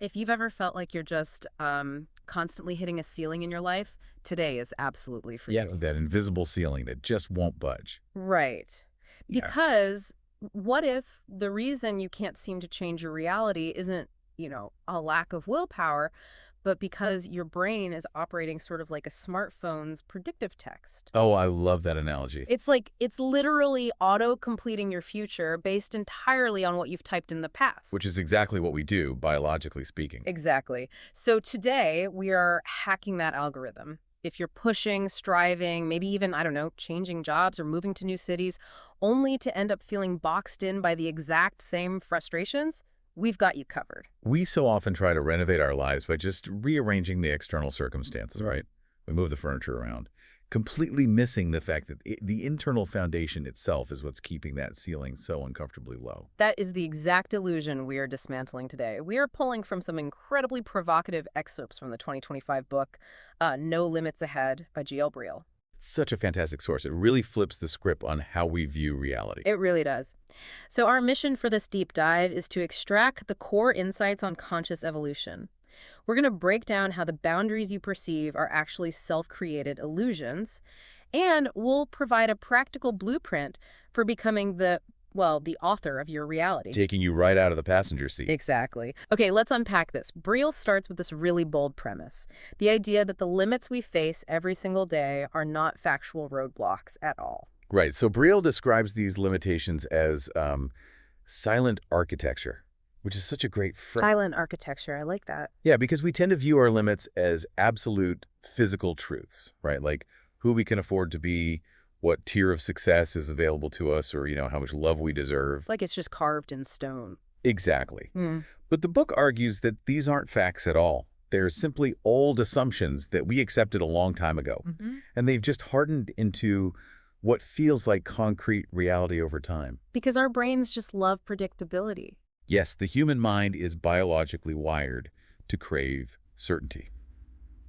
If you've ever felt like you're just constantly hitting a ceiling in your life, today is absolutely for Yeah, you. that invisible ceiling that just won't budge. Right. Yeah. Because what if the reason you can't seem to change your reality isn't, a lack of willpower, but because your brain is operating sort of like a smartphone's predictive text? Oh, I love that analogy, It's like it's literally auto-completing your future based entirely on what you've typed in the which past. is exactly what we do, biologically speaking. Exactly. So today we are hacking that algorithm. If you're pushing, striving, maybe even, I don't know, changing jobs or moving to new cities, only to end up feeling boxed in by the exact same frustrations, we've got you covered. We so often try to renovate our lives by just rearranging the external circumstances, right? We move the furniture around, completely missing the fact that the internal foundation itself is what's keeping that ceiling so uncomfortably low. That is the exact illusion we are dismantling today. We are pulling from some incredibly provocative excerpts from the 2025 book, No Limits Ahead by G.L. Briel. It's such a fantastic source. It really flips the script on how we view reality. It really does. So, our mission for this deep dive is to extract the core insights on conscious evolution. We're going to break down how the boundaries you perceive are actually self created illusions, and we'll provide a practical blueprint for becoming the author of your reality. Taking you right out of the passenger seat. Exactly. Okay, let's unpack this. Briel starts with this really bold premise, the idea that the limits we face every single day are not factual roadblocks at all. Right. So Briel describes these limitations as silent architecture, which is such a great phrase. Silent architecture, I like that. Yeah, because we tend to view our limits as absolute physical truths, right? Like who we can afford to be, what tier of success is available to us, or, how much love we deserve. Like it's just carved in stone. Exactly. Mm. But the book argues that these aren't facts at all. They're simply old assumptions that we accepted a long time ago. Hmm. And they've just hardened into what feels like concrete reality over time. Because our brains just love predictability. Yes, the human mind is biologically wired to crave certainty.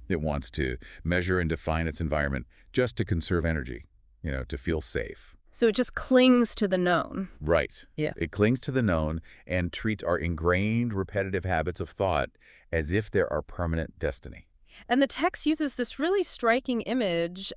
It wants to measure and define its environment just to conserve energy, to feel safe. So it just clings to the known. Right. Yeah. It clings to the known and treats our ingrained repetitive habits of thought as if they're our permanent destiny. And the text uses this really striking image.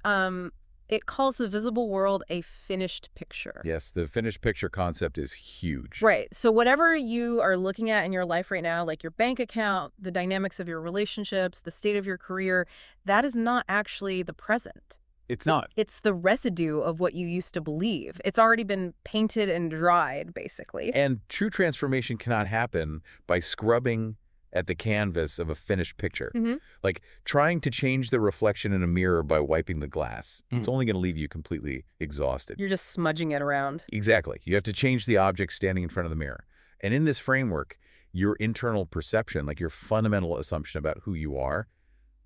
It calls the visible world a finished picture. Yes, the finished picture concept is huge. Right. So whatever you are looking at in your life right now, like your bank account, the dynamics of your relationships, the state of your career, that is not actually the present. It's not. It's the residue of what you used to believe. It's already been painted and dried, basically. And true transformation cannot happen by scrubbing at the canvas of a finished picture. Hmm. Like trying to change the reflection in a mirror by wiping the glass. It's only going to leave you completely exhausted. You're just smudging it around. Exactly. You have to change the object standing in front of the mirror. And in this framework, your internal perception, like your fundamental assumption about who you are,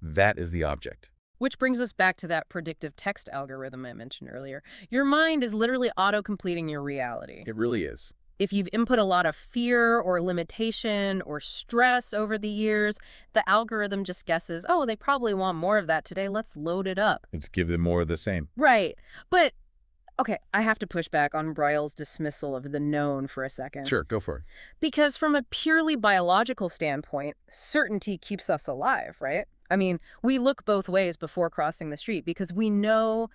that is the object. Which brings us back to that predictive text algorithm I mentioned earlier. Your mind is literally auto-completing your reality. It really is. If you've input a lot of fear or limitation or stress over the years, the algorithm just guesses, oh, they probably want more of that today. Let's load it up. It's give them more of the same. Right. But, okay, I have to push back on Briel's dismissal of the known for a second. Sure, go for it. Because from a purely biological standpoint, certainty keeps us alive, right? I mean, we look both ways before crossing the street because we know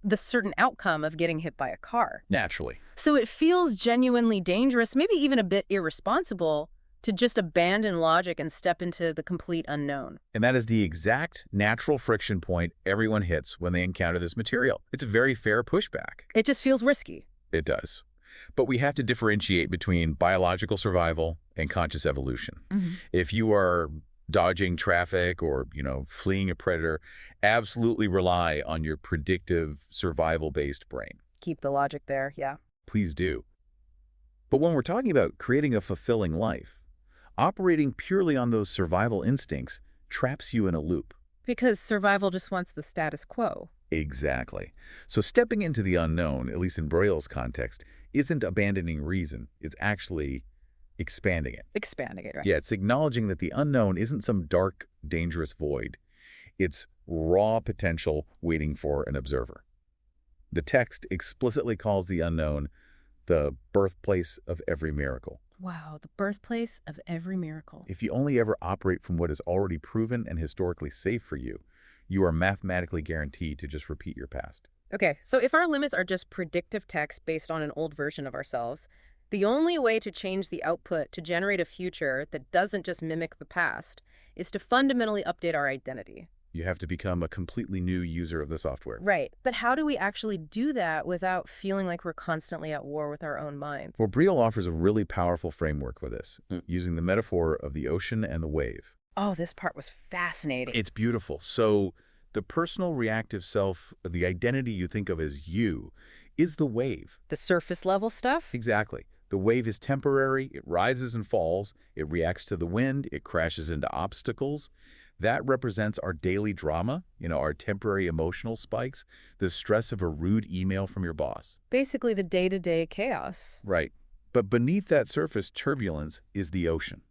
the certain outcome of getting hit by a car. Naturally. So it feels genuinely dangerous, maybe even a bit irresponsible, to just abandon logic and step into the complete unknown. And that is the exact natural friction point everyone hits when they encounter this material. It's a very fair pushback. It just feels risky. It does. But we have to differentiate between biological survival and conscious evolution. If you are dodging traffic or, fleeing a predator, absolutely rely on your predictive survival-based brain. Keep the logic there, yeah. Please do. But when we're talking about creating a fulfilling life, operating purely on those survival instincts traps you in a loop. Because survival just wants the status quo. Exactly. So stepping into the unknown, at least in Briel's context, isn't abandoning reason. It's actually expanding it. Expanding it, right? Yeah, it's acknowledging that the unknown isn't some dark, dangerous void. It's raw potential waiting for an observer. The text explicitly calls the unknown the birthplace of every miracle. Wow, the birthplace of every miracle. If you only ever operate from what is already proven and historically safe for you, you are mathematically guaranteed to just repeat your past. Okay, so if our limits are just predictive text based on an old version of ourselves, the only way to change the output to generate a future that doesn't just mimic the past is to fundamentally update our identity. You have to become a completely new user of the software. Right. But how do we actually do that without feeling like we're constantly at war with our own minds? Well, Briel offers a really powerful framework for this, using the metaphor of the ocean and the wave. Oh, this part was fascinating. It's beautiful. So the personal reactive self, the identity you think of as you, is the wave. The surface level stuff? Exactly. The wave is temporary, it rises and falls, it reacts to the wind, it crashes into obstacles. That represents our daily drama, our temporary emotional spikes, the stress of a rude email from your boss. Basically, the day-to-day chaos. Right. But beneath that surface turbulence is the ocean.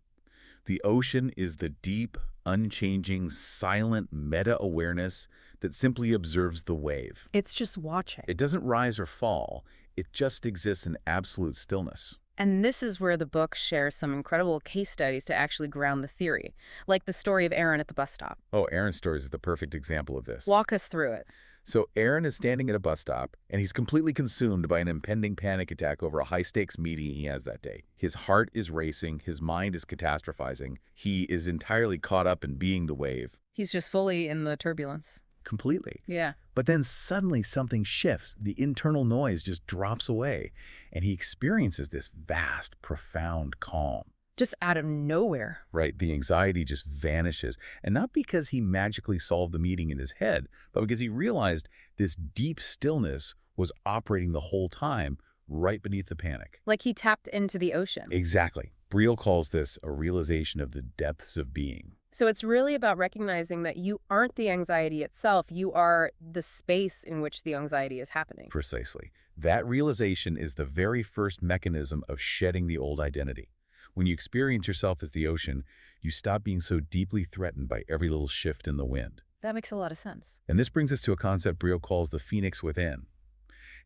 The ocean is the deep, unchanging, silent meta-awareness that simply observes the wave. It's just watching. It doesn't rise or fall. It just exists in absolute stillness. And this is where the book shares some incredible case studies to actually ground the theory, like the story of Aaron at the bus stop. Oh, Aaron's story is the perfect example of this. Walk us through it. So Aaron is standing at a bus stop, and he's completely consumed by an impending panic attack over a high-stakes meeting he has that day. His heart is racing, his mind is catastrophizing. He is entirely caught up in being the wave. He's just fully in the turbulence. Completely. Yeah. But then suddenly something shifts. The internal noise just drops away, and he experiences this vast, profound calm. Just out of nowhere. Right, the anxiety just vanishes. And not because he magically solved the meeting in his head, but because he realized this deep stillness was operating the whole time right beneath the panic. Like he tapped into the ocean. Exactly. Briel calls this a realization of the depths of being. So it's really about recognizing that you aren't the anxiety itself. You are the space in which the anxiety is happening. Precisely. That realization is the very first mechanism of shedding the old identity. When you experience yourself as the ocean, you stop being so deeply threatened by every little shift in the wind. That makes a lot of sense. And this brings us to a concept Briel calls the phoenix within.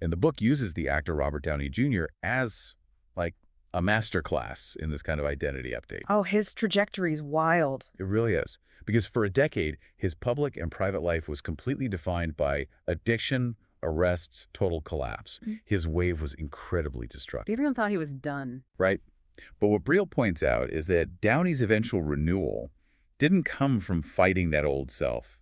And the book uses the actor Robert Downey Jr. as, like, a master class in this kind of identity update. Oh, his trajectory is wild. It really is. Because for a decade, his public and private life was completely defined by addiction, arrests, total collapse. His wave was incredibly destructive. Everyone thought he was done. Right? But what Briel points out is that Downey's eventual renewal didn't come from fighting that old self.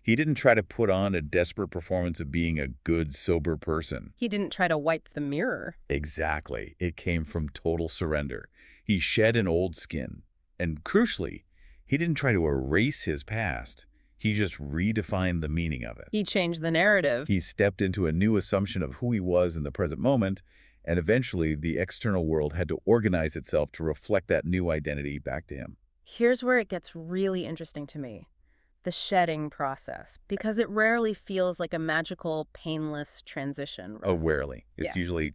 He didn't try to put on a desperate performance of being a good, sober person. He didn't try to wipe the mirror. Exactly. It came from total surrender. He shed an old skin. And crucially, he didn't try to erase his past. He just redefined the meaning of it. He changed the narrative. He stepped into a new assumption of who he was in the present moment, and eventually the external world had to organize itself to reflect that new identity back to him. Here's where it gets really interesting to me. The shedding process, because it rarely feels like a magical, painless transition. Oh, rarely. It's usually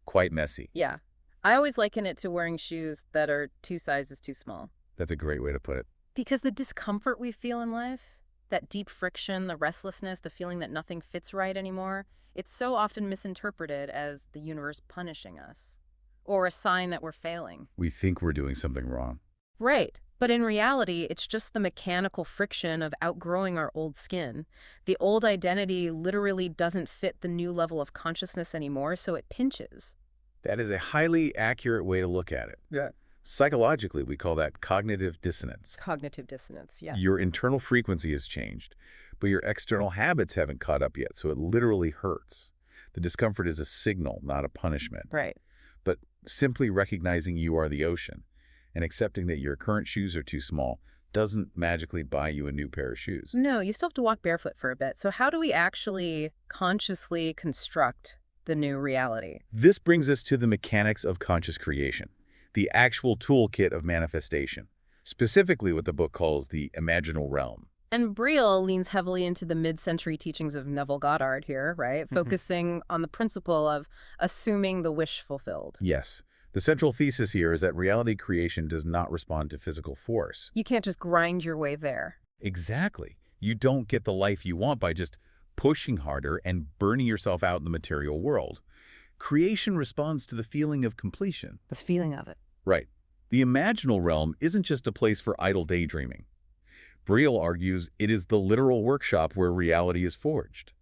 quite messy. Yeah. I always liken it to wearing shoes that are 2 sizes too small. That's a great way to put it. Because the discomfort we feel in life, that deep friction, the restlessness, the feeling that nothing fits right anymore, it's so often misinterpreted as the universe punishing us or a sign that we're failing. We think we're doing something wrong. Right. But in reality, it's just the mechanical friction of outgrowing our old skin. The old identity literally doesn't fit the new level of consciousness anymore, so it pinches. That is a highly accurate way to look at it. Yeah. Psychologically, we call that cognitive dissonance. Cognitive dissonance, yeah. Your internal frequency has changed, but your external habits haven't caught up yet, so it literally hurts. The discomfort is a signal, not a punishment. Right. But simply recognizing you are the ocean and accepting that your current shoes are too small doesn't magically buy you a new pair of shoes. No, you still have to walk barefoot for a bit. So how do we actually consciously construct the new reality? This brings us to the mechanics of conscious creation, the actual toolkit of manifestation, specifically what the book calls the imaginal realm. And Briel leans heavily into the mid-century teachings of Neville Goddard here, right? Focusing on the principle of assuming the wish fulfilled. Yes. The central thesis here is that reality creation does not respond to physical force. You can't just grind your way there. Exactly. You don't get the life you want by just pushing harder and burning yourself out in the material world. Creation responds to the feeling of completion. The feeling of it. Right. The imaginal realm isn't just a place for idle daydreaming. Briel argues it is the literal workshop where reality is forged.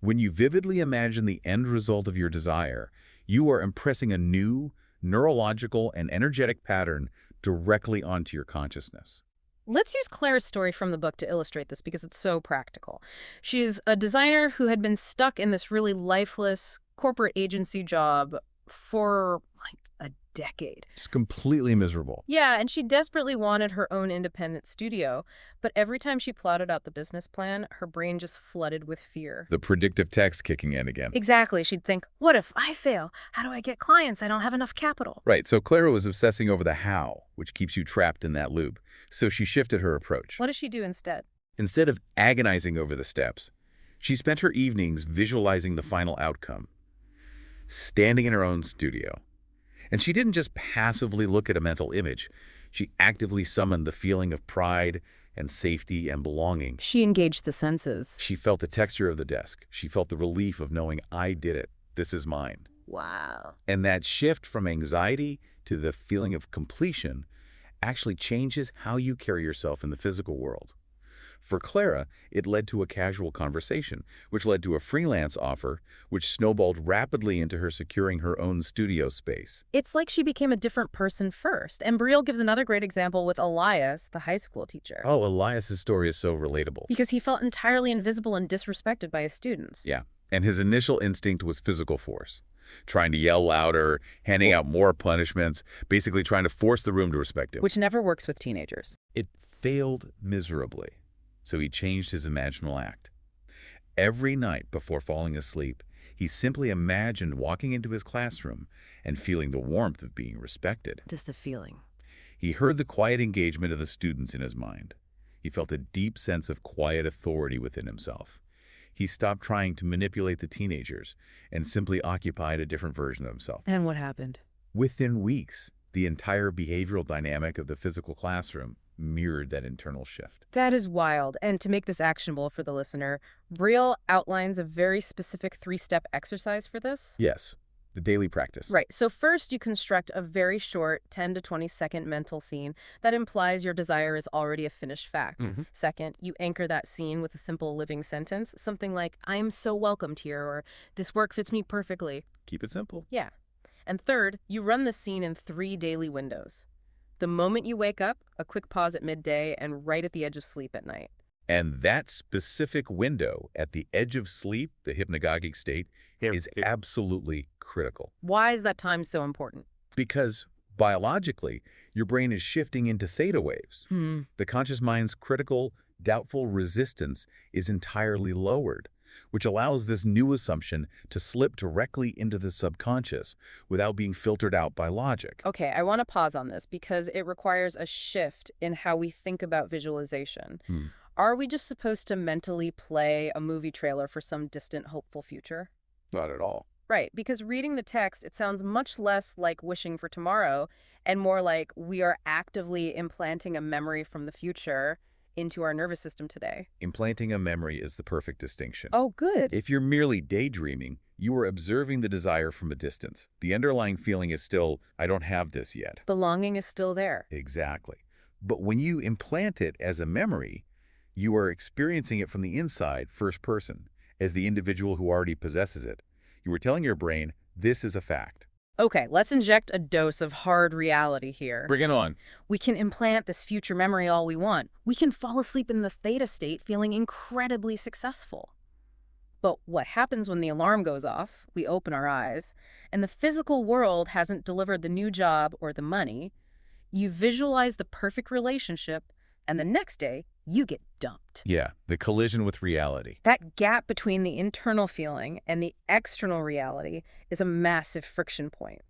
When you vividly imagine the end result of your desire, you are impressing a new, neurological and energetic pattern directly onto your consciousness. Let's use Claire's story from the book to illustrate this because it's so practical. She's a designer who had been stuck in this really lifeless corporate agency job for like a decade. It's completely miserable. Yeah, and she desperately wanted her own independent studio, but every time she plotted out the business plan, her brain just flooded with fear. The predictive text kicking in again. Exactly. She'd think, what if I fail? How do I get clients? I don't have enough capital. Right, so Clara was obsessing over the how, which keeps you trapped in that loop. So she shifted her approach. What does she do instead? Instead of agonizing over the steps, she spent her evenings visualizing the final outcome, standing in her own studio. And she didn't just passively look at a mental image. She actively summoned the feeling of pride and safety and belonging. She engaged the senses. She felt the texture of the desk. She felt the relief of knowing, I did it. This is mine. Wow. And that shift from anxiety to the feeling of completion actually changes how you carry yourself in the physical world. For Clara, it led to a casual conversation, which led to a freelance offer, which snowballed rapidly into her securing her own studio space. It's like she became a different person first. And Brielle gives another great example with Elias, the high school teacher. Oh, Elias's story is so relatable. Because he felt entirely invisible and disrespected by his students. Yeah, and his initial instinct was physical force. Trying to yell louder, handing out more punishments, basically trying to force the room to respect him. Which never works with teenagers. It failed miserably. So he changed his imaginal act. Every night before falling asleep, he simply imagined walking into his classroom and feeling the warmth of being respected. Just the feeling. He heard the quiet engagement of the students in his mind. He felt a deep sense of quiet authority within himself. He stopped trying to manipulate the teenagers and simply occupied a different version of himself. And what happened? Within weeks, the entire behavioral dynamic of the physical classroom mirrored that internal shift. That is wild. And to make this actionable for the listener, Brielle outlines a very specific 3-step exercise for this. Yes, the daily practice. Right. So first, you construct a very short 10 to 20-second mental scene that implies your desire is already a finished fact. Second, you anchor that scene with a simple living sentence, something like, I am so welcomed here, or this work fits me perfectly. Keep it simple. Yeah. And third, you run the scene in 3 daily windows. The moment you wake up, a quick pause at midday, and right at the edge of sleep at night. And that specific window at the edge of sleep, the hypnagogic state, is absolutely critical. Why is that time so important? Because biologically, your brain is shifting into theta waves. The conscious mind's critical, doubtful resistance is entirely lowered, which allows this new assumption to slip directly into the subconscious without being filtered out by logic. Okay, I want to pause on this because it requires a shift in how we think about visualization. Are we just supposed to mentally play a movie trailer for some distant, hopeful future? Not at all. Right, because reading the text, it sounds much less like wishing for tomorrow and more like we are actively implanting a memory from the future into our nervous system today. Implanting a memory is the perfect distinction. Oh, good. If you're merely daydreaming, you are observing the desire from a distance. The underlying feeling is still, I don't have this yet. The longing is still there. Exactly. But when you implant it as a memory, you are experiencing it from the inside, first person, as the individual who already possesses it. You are telling your brain, this is a fact. Okay, let's inject a dose of hard reality here. Bring it on. We can implant this future memory all we want. We can fall asleep in the theta state feeling incredibly successful. But what happens when the alarm goes off, we open our eyes, and the physical world hasn't delivered the new job or the money? You visualize the perfect relationship, and the next day, you get dumped. Yeah, the collision with reality. That gap between the internal feeling and the external reality is a massive friction point.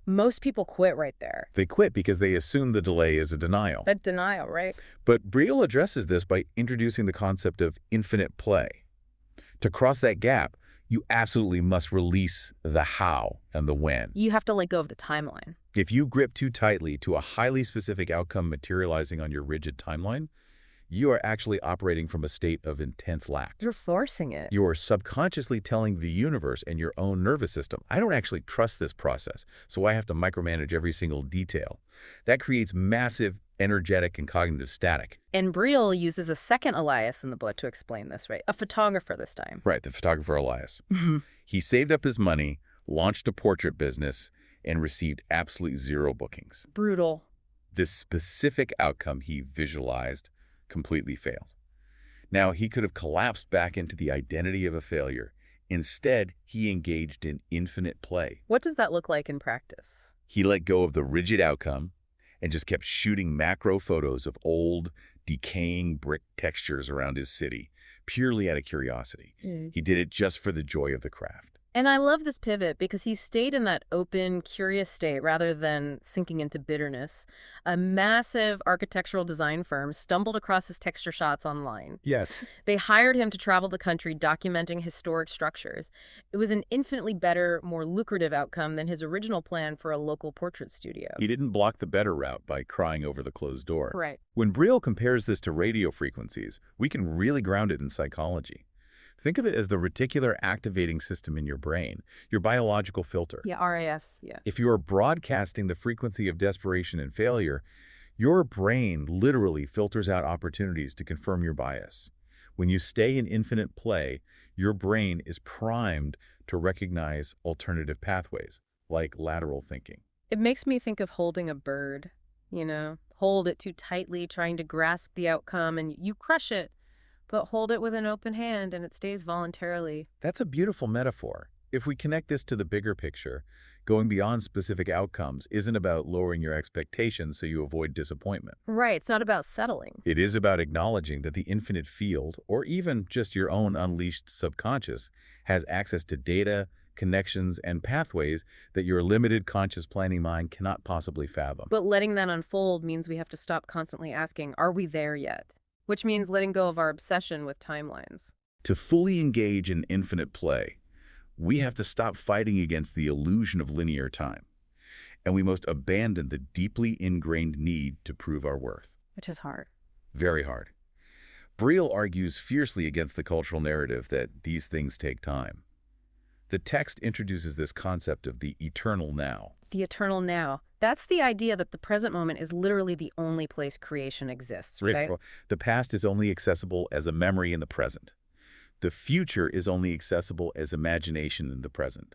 Most people quit right there. They quit because they assume the delay is a denial. That denial, right? But Brielle addresses this by introducing the concept of infinite play. To cross that gap, you absolutely must release the how and the when. You have to let go of the timeline. If you grip too tightly to a highly specific outcome materializing on your rigid timeline, you are actually operating from a state of intense lack. You're forcing it. You are subconsciously telling the universe and your own nervous system, I don't actually trust this process, so I have to micromanage every single detail. That creates massive energetic and cognitive static. And Briel uses a second Elias in the book to explain this, right? A photographer this time. Right, the photographer Elias. He saved up his money, launched a portrait business, and received absolutely zero bookings. Brutal. This specific outcome he visualized completely failed. Now, he could have collapsed back into the identity of a failure. Instead, he engaged in infinite play. What does that look like in practice? He let go of the rigid outcome and just kept shooting macro photos of old, decaying brick textures around his city, purely out of curiosity. He did it just for the joy of the craft. And I love this pivot because he stayed in that open, curious state rather than sinking into bitterness. A massive architectural design firm stumbled across his texture shots online. Yes. They hired him to travel the country documenting historic structures. It was an infinitely better, more lucrative outcome than his original plan for a local portrait studio. He didn't block the better route by crying over the closed door. Right. When Briel compares this to radio frequencies, we can really ground it in psychology. Think of it as the reticular activating system in your brain, your biological filter. Yeah, RAS, yeah. If you are broadcasting the frequency of desperation and failure, your brain literally filters out opportunities to confirm your bias. When you stay in infinite play, your brain is primed to recognize alternative pathways, like lateral thinking. It makes me think of holding a bird, hold it too tightly, trying to grasp the outcome, and you crush it. But hold it with an open hand and it stays voluntarily. That's a beautiful metaphor. If we connect this to the bigger picture, going beyond specific outcomes isn't about lowering your expectations so you avoid disappointment. Right, it's not about settling. It is about acknowledging that the infinite field, or even just your own unleashed subconscious, has access to data, connections, and pathways that your limited conscious planning mind cannot possibly fathom. But letting that unfold means we have to stop constantly asking, are we there yet? Which means letting go of our obsession with timelines. To fully engage in infinite play, we have to stop fighting against the illusion of linear time, and we must abandon the deeply ingrained need to prove our worth. Which is hard. Very hard. Briel argues fiercely against the cultural narrative that these things take time. The text introduces this concept of the eternal now. The eternal now. That's the idea that the present moment is literally the only place creation exists, right? The past is only accessible as a memory in the present. The future is only accessible as imagination in the present.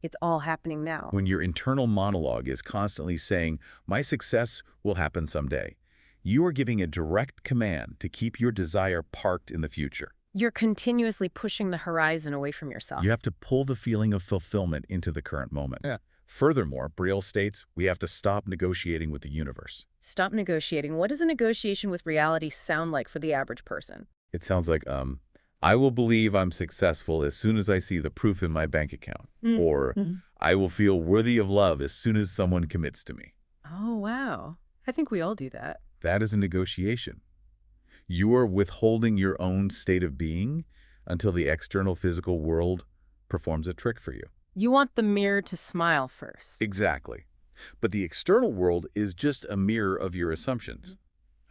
It's all happening now. When your internal monologue is constantly saying, my success will happen someday, you are giving a direct command to keep your desire parked in the future. You're continuously pushing the horizon away from yourself. You have to pull the feeling of fulfillment into the current moment. Yeah. Furthermore, Briel states we have to stop negotiating with the universe. Stop negotiating. What does a negotiation with reality sound like for the average person? It sounds like, I will believe I'm successful as soon as I see the proof in my bank account. Or, I will feel worthy of love as soon as someone commits to me. Oh, wow. I think we all do that. That is a negotiation. You are withholding your own state of being until the external physical world performs a trick for you. You want the mirror to smile first. Exactly. But the external world is just a mirror of your assumptions.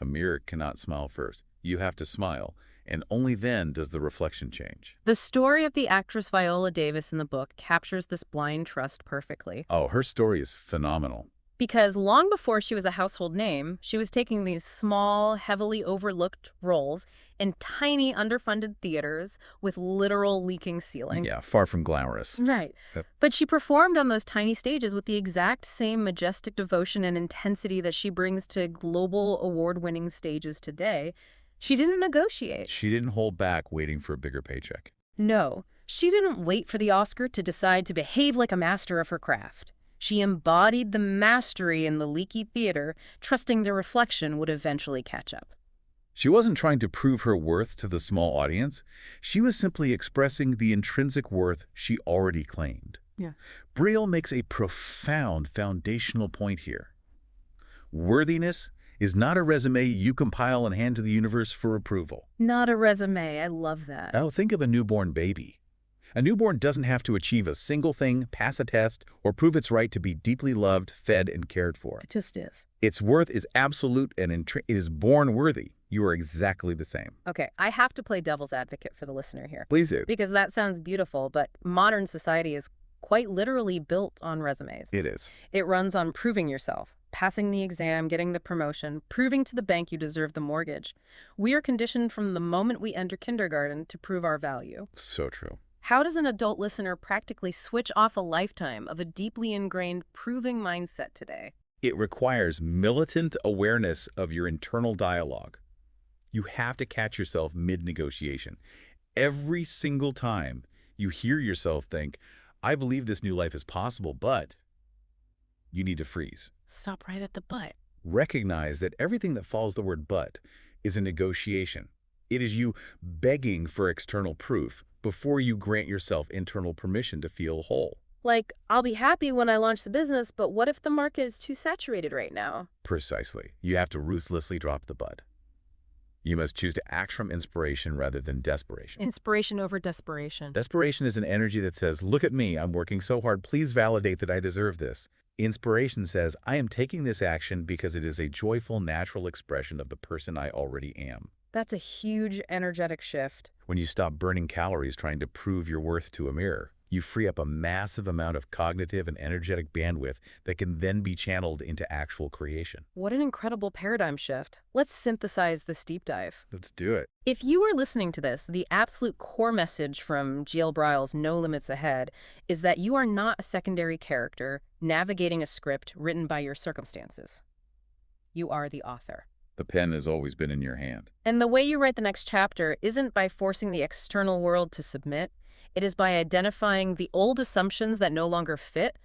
A mirror cannot smile first. You have to smile, and only then does the reflection change. The story of the actress Viola Davis in the book captures this blind trust perfectly. Oh, her story is phenomenal. Because long before she was a household name, she was taking these small, heavily overlooked roles in tiny, underfunded theaters with literal leaking ceilings. Yeah, far from glamorous. Right. Yep. But she performed on those tiny stages with the exact same majestic devotion and intensity that she brings to global award-winning stages today. She didn't negotiate. She didn't hold back waiting for a bigger paycheck. No, she didn't wait for the Oscar to decide to behave like a master of her craft. She embodied the mastery in the leaky theater, trusting the reflection would eventually catch up. She wasn't trying to prove her worth to the small audience. She was simply expressing the intrinsic worth she already claimed. Yeah. Briel makes a profound foundational point here. Worthiness is not a resume you compile and hand to the universe for approval. Not a resume. I love that. Now think of a newborn baby. A newborn doesn't have to achieve a single thing, pass a test, or prove its right to be deeply loved, fed, and cared for. It just is. Its worth is absolute and it is born worthy. You are exactly the same. Okay, I have to play devil's advocate for the listener here. Please do. Because that sounds beautiful, but modern society is quite literally built on resumes. It is. It runs on proving yourself, passing the exam, getting the promotion, proving to the bank you deserve the mortgage. We are conditioned from the moment we enter kindergarten to prove our value. So true. How does an adult listener practically switch off a lifetime of a deeply ingrained proving mindset today? It requires militant awareness of your internal dialogue. You have to catch yourself mid-negotiation. Every single time you hear yourself think, I believe this new life is possible, but you need to freeze. Stop right at the but. Recognize that everything that follows the word but is a negotiation. It is you begging for external proof before you grant yourself internal permission to feel whole. Like, I'll be happy when I launch the business, but what if the market is too saturated right now? Precisely. You have to ruthlessly drop the but. You must choose to act from inspiration rather than desperation. Inspiration over desperation. Desperation is an energy that says, look at me, I'm working so hard, please validate that I deserve this. Inspiration says, I am taking this action because it is a joyful, natural expression of the person I already am. That's a huge energetic shift. When you stop burning calories trying to prove your worth to a mirror, you free up a massive amount of cognitive and energetic bandwidth that can then be channeled into actual creation. What an incredible paradigm shift. Let's synthesize this deep dive. Let's do it. If you are listening to this, the absolute core message from Jill Bryle's No Limits Ahead is that you are not a secondary character navigating a script written by your circumstances. You are the author. The pen has always been in your hand. And the way you write the next chapter isn't by forcing the external world to submit. It is by identifying the old assumptions that no longer fit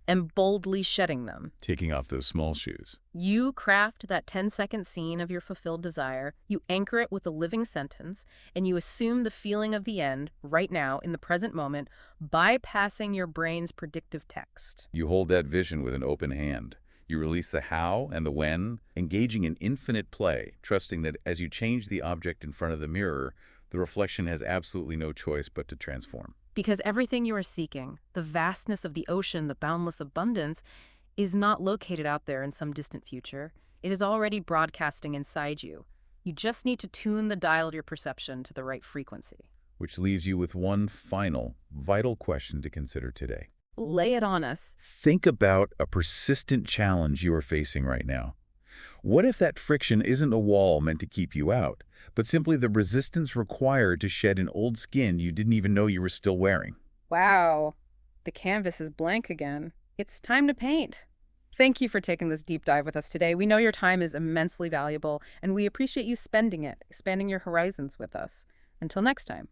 and boldly shedding them. Taking off those small shoes. You craft that 10-second scene of your fulfilled desire, you anchor it with a living sentence, and you assume the feeling of the end right now in the present moment, bypassing your brain's predictive text. You hold that vision with an open hand. You release the how and the when, engaging in infinite play, trusting that as you change the object in front of the mirror, the reflection has absolutely no choice but to transform. Because everything you are seeking, the vastness of the ocean, the boundless abundance, is not located out there in some distant future. It is already broadcasting inside you. You just need to tune the dial of your perception to the right frequency. Which leaves you with one final, vital question to consider today. Lay it on us. Think about a persistent challenge you are facing right now. What if that friction isn't a wall meant to keep you out, but simply the resistance required to shed an old skin you didn't even know you were still wearing? Wow, the canvas is blank again. It's time to paint. Thank you for taking this deep dive with us today. We know your time is immensely valuable, and we appreciate you spending it, expanding your horizons with us. Until next time.